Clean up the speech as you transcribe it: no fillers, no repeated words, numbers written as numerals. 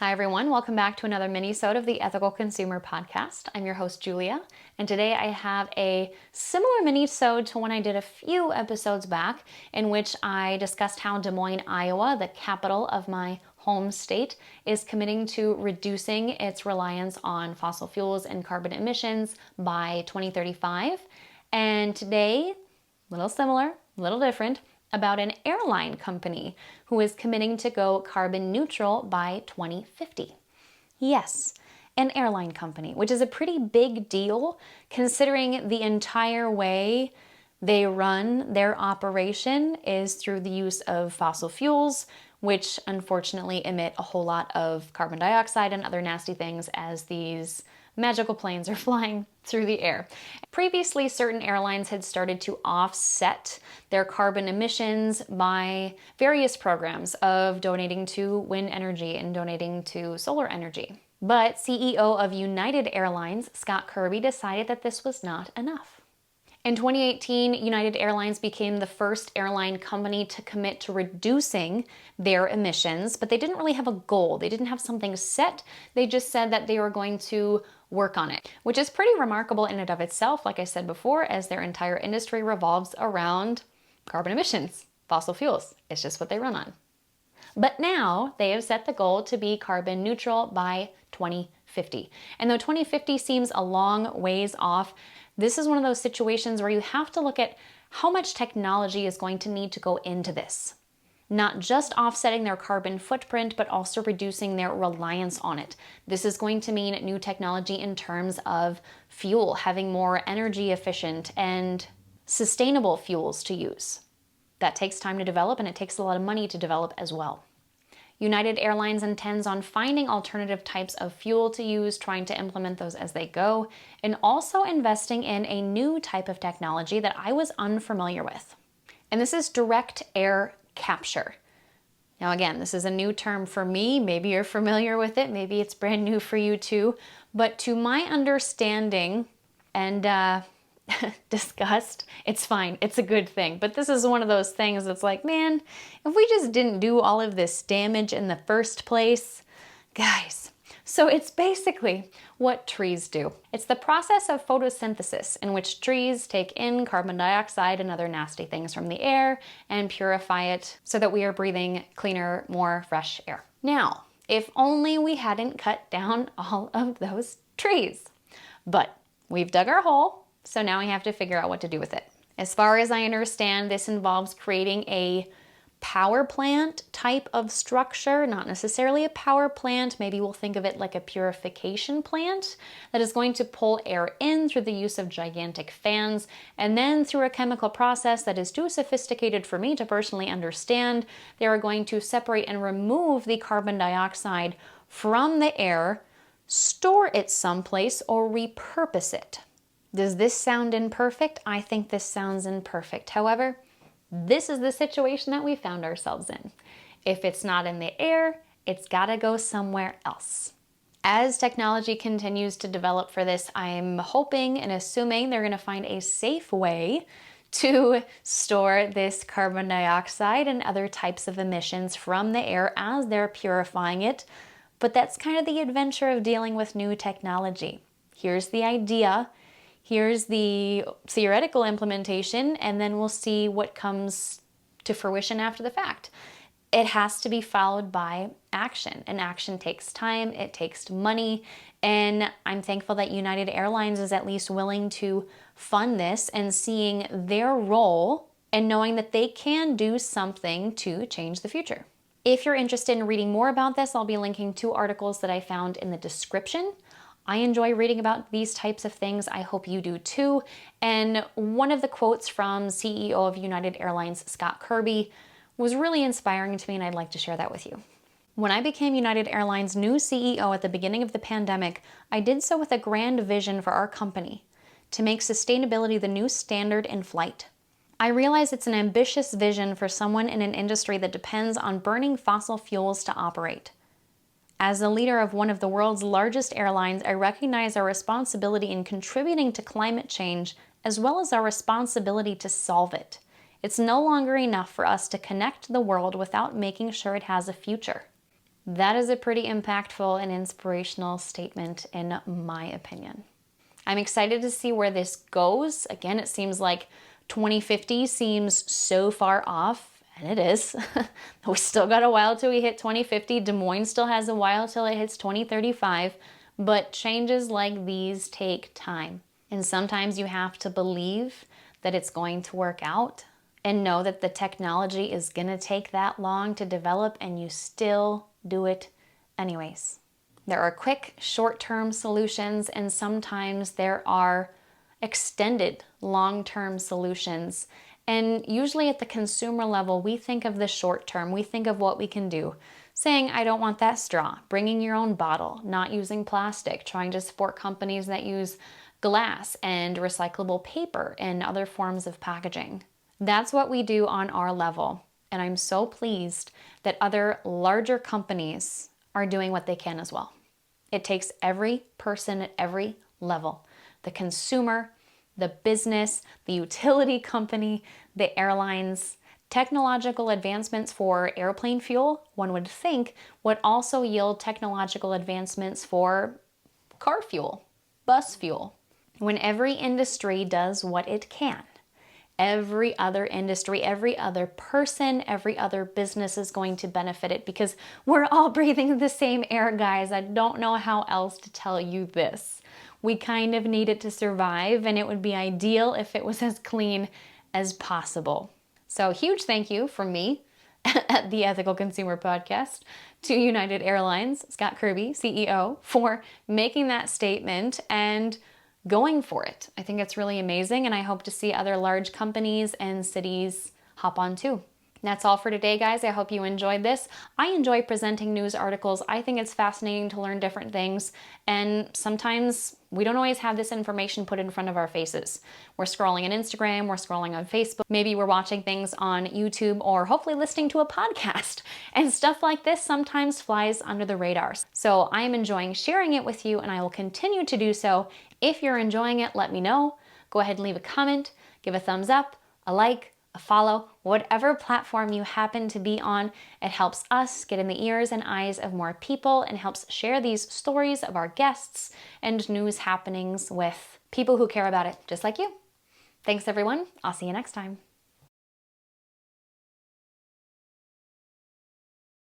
Hi everyone, welcome back to another mini-sode of the Ethical Consumer Podcast. I'm your host Julia, and today I have a similar mini-sode to one I did a few episodes back, in which I discussed how Des Moines, Iowa, the capital of my home state, is committing to reducing its reliance on fossil fuels and carbon emissions by 2035. And today, a little similar, a little different, about an airline company who is committing to go carbon neutral by 2050. Yes, an airline company, which is a pretty big deal considering the entire way they run their operation is through the use of fossil fuels, which unfortunately emit a whole lot of carbon dioxide and other nasty things as these magical planes are flying through the air. Previously, certain airlines had started to offset their carbon emissions by various programs of donating to wind energy and donating to solar energy. But CEO of United Airlines, Scott Kirby, decided that this was not enough. In 2018, United Airlines became the first airline company to commit to reducing their emissions, but they didn't really have a goal. They didn't have something set. They just said that they were going to work on it, which is pretty remarkable in and of itself, like I said before, as their entire industry revolves around carbon emissions, fossil fuels. It's just what they run on. But now they have set the goal to be carbon neutral by 2050. And though 2050 seems a long ways off, this is one of those situations where you have to look at how much technology is going to need to go into this. Not just offsetting their carbon footprint, but also reducing their reliance on it. This is going to mean new technology in terms of fuel, having more energy efficient and sustainable fuels to use. That takes time to develop, and it takes a lot of money to develop as well. United Airlines intends on finding alternative types of fuel to use, trying to implement those as they go, and also investing in a new type of technology that I was unfamiliar with. And this is direct air capture. Now again, this is a new term for me. Maybe you're familiar with it. Maybe it's brand new for you too. But to my understanding and disgust, it's fine. It's a good thing. But this is one of those things that's like, man, if we just didn't do all of this damage in the first place, guys. So it's basically what trees do. It's the process of photosynthesis in which trees take in carbon dioxide and other nasty things from the air and purify it so that we are breathing cleaner, more fresh air. Now, if only we hadn't cut down all of those trees. But we've dug our hole, so now we have to figure out what to do with it. As far as I understand, this involves creating a power plant type of structure, not necessarily a power plant. Maybe we'll think of it like a purification plant that is going to pull air in through the use of gigantic fans, and then through a chemical process that is too sophisticated for me to personally understand, they are going to separate and remove the carbon dioxide from the air, store it someplace, or repurpose it. Does this sound imperfect? I think this sounds imperfect. However, this is the situation that we found ourselves in. If it's not in the air, it's gotta go somewhere else. As technology continues to develop for this, I'm hoping and assuming they're gonna find a safe way to store this carbon dioxide and other types of emissions from the air as they're purifying it. But that's kind of the adventure of dealing with new technology. Here's the idea. Here's the theoretical implementation, and then we'll see what comes to fruition after the fact. It has to be followed by action, and action takes time, it takes money, and I'm thankful that United Airlines is at least willing to fund this and seeing their role and knowing that they can do something to change the future. If you're interested in reading more about this, I'll be linking 2 articles that I found in the description. I enjoy reading about these types of things. I hope you do too. And one of the quotes from CEO of United Airlines, Scott Kirby, was really inspiring to me, and I'd like to share that with you. When I became United Airlines' new CEO at the beginning of the pandemic, I did so with a grand vision for our company, to make sustainability the new standard in flight. I realize it's an ambitious vision for someone in an industry that depends on burning fossil fuels to operate. As the leader of one of the world's largest airlines, I recognize our responsibility in contributing to climate change as well as our responsibility to solve it. It's no longer enough for us to connect the world without making sure it has a future. That is a pretty impactful and inspirational statement in my opinion. I'm excited to see where this goes. Again, it seems like 2050 seems so far off, and it is. We still got a while till we hit 2050. Des Moines still has a while till it hits 2035, but changes like these take time. And sometimes you have to believe that it's going to work out and know that the technology is going to take that long to develop, and you still do it anyways. There are quick, short-term solutions, and sometimes there are extended, long-term solutions. And usually at the consumer level, we think of the short term. We think of what we can do. Saying, I don't want that straw, bringing your own bottle, not using plastic, trying to support companies that use glass and recyclable paper and other forms of packaging. That's what we do on our level. And I'm so pleased that other larger companies are doing what they can as well. It takes every person at every level, the consumer, the business, the utility company, the airlines. Technological advancements for airplane fuel, one would think, would also yield technological advancements for car fuel, bus fuel. When every industry does what it can, every other industry, every other person, every other business is going to benefit it, because we're all breathing the same air, guys. I don't know how else to tell you this. We kind of need it to survive, and it would be ideal if it was as clean as possible. So huge thank you from me at the Ethical Consumer Podcast to United Airlines, Scott Kirby, CEO, for making that statement and going for it. I think it's really amazing, and I hope to see other large companies and cities hop on too. That's all for today, guys. I hope you enjoyed this. I enjoy presenting news articles. I think it's fascinating to learn different things, and sometimes we don't always have this information put in front of our faces. We're scrolling on Instagram, we're scrolling on Facebook, maybe we're watching things on YouTube, or hopefully listening to a podcast, and stuff like this sometimes flies under the radars. So I am enjoying sharing it with you, and I will continue to do so. If you're enjoying it, let me know. Go ahead and leave a comment, give a thumbs up, a like, a follow, whatever platform you happen to be on. It helps us get in the ears and eyes of more people and helps share these stories of our guests and news happenings with people who care about it just like you. Thanks everyone. I'll see you next time.